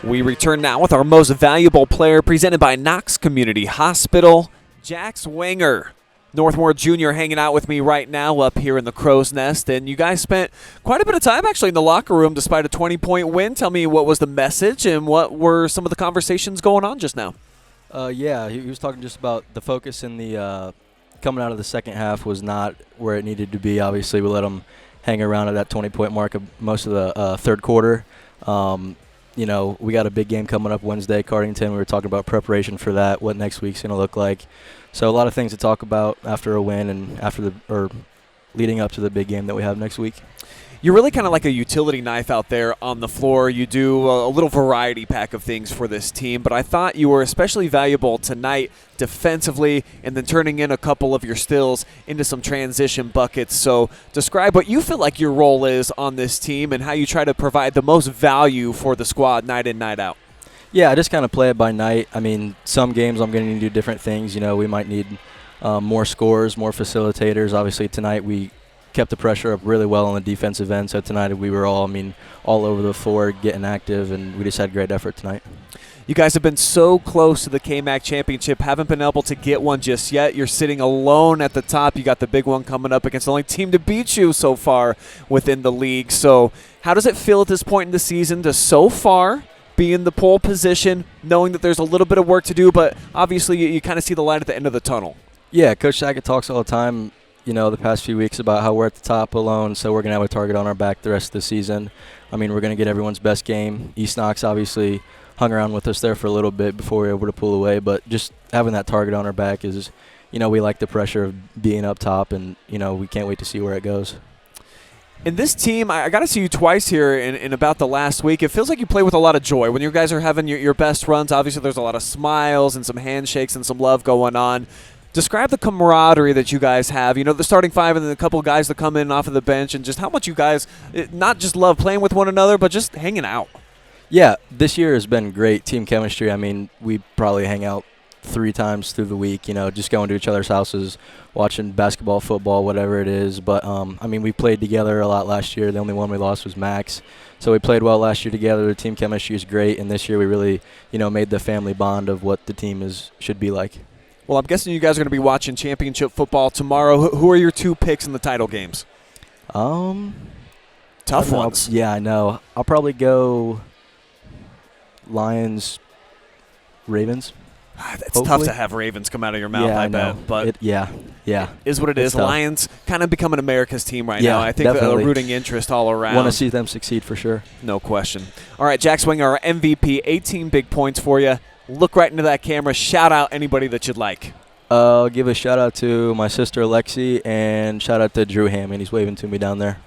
We return now with our most valuable player presented by Knox Community Hospital, Jax Wenger. Northmor Jr. hanging out with me right now up here in the Crow's Nest, and you guys spent quite a bit of time actually in the locker room despite a 20-point win. Tell me, what was the message and what were some of the conversations going on just now? Yeah, he was talking just about the focus in the coming out of the second half was not where it needed to be. Obviously, we let them hang around at that 20-point mark of most of the third quarter. You know, we got a big game coming up Wednesday, Cardington. We were talking about preparation for that, what next week's going to look like. So a lot of things to talk about after a win and leading up to the big game that we have next week. You're really kind of like a utility knife out there on the floor. You do a little variety pack of things for this team, but I thought you were especially valuable tonight defensively and then turning in a couple of your steals into some transition buckets. So describe what you feel like your role is on this team and how you try to provide the most value for the squad night in, night out. Yeah, I just kind of play it by night. I mean, some games I'm going to need to do different things. You know, we might need more scorers, more facilitators. Obviously, tonight we kept the pressure up really well on the defensive end. So tonight we were all over the floor getting active, and we just had great effort tonight. You guys have been so close to the KMAC championship, haven't been able to get one just yet. You're sitting alone at the top. You got the big one coming up against the only team to beat you so far within the league. So how does it feel at this point in the season to so far be in the pole position, knowing that there's a little bit of work to do, but obviously you kind of see the light at the end of the tunnel? Yeah, Coach Sackett talks all the time, you know, the past few weeks about how we're at the top alone, so we're going to have a target on our back the rest of the season. I mean, we're going to get everyone's best game. East Knox obviously hung around with us there for a little bit before we were able to pull away, but just having that target on our back is, you know, we like the pressure of being up top, and, you know, we can't wait to see where it goes. And this team, I got to see you twice here in about the last week. It feels like you play with a lot of joy. When you guys are having your best runs, obviously there's a lot of smiles and some handshakes and some love going on. Describe the camaraderie that you guys have. You know, the starting five and then a couple of guys that come in off of the bench, and just how much you guys not just love playing with one another, but just hanging out. Yeah, this year has been great team chemistry. I mean, we probably hang out 3 times through the week, you know, just going to each other's houses, watching basketball, football, whatever it is. But, I mean, we played together a lot last year. The only one we lost was Max. So we played well last year together. The team chemistry is great. And this year we really, you know, made the family bond of what the team should be like. Well, I'm guessing you guys are going to be watching championship football tomorrow. Who are your 2 picks in the title games? Tough ones. Yeah, I know. I'll probably go Lions, Ravens. It's Hopefully. tough to have Ravens come out of your mouth, yeah, I bet. But it is what it is. Tough. Lions kind of becoming America's team right Yeah, now. I think a definitely. rooting interest all around. Want to see them succeed for sure. No question. All right, Jax Wenger, our MVP, 18 big points for you. Look right into that camera. Shout out anybody that you'd like. I'll give a shout out to my sister Lexi, and shout out to Drew Hammond. He's waving to me down there.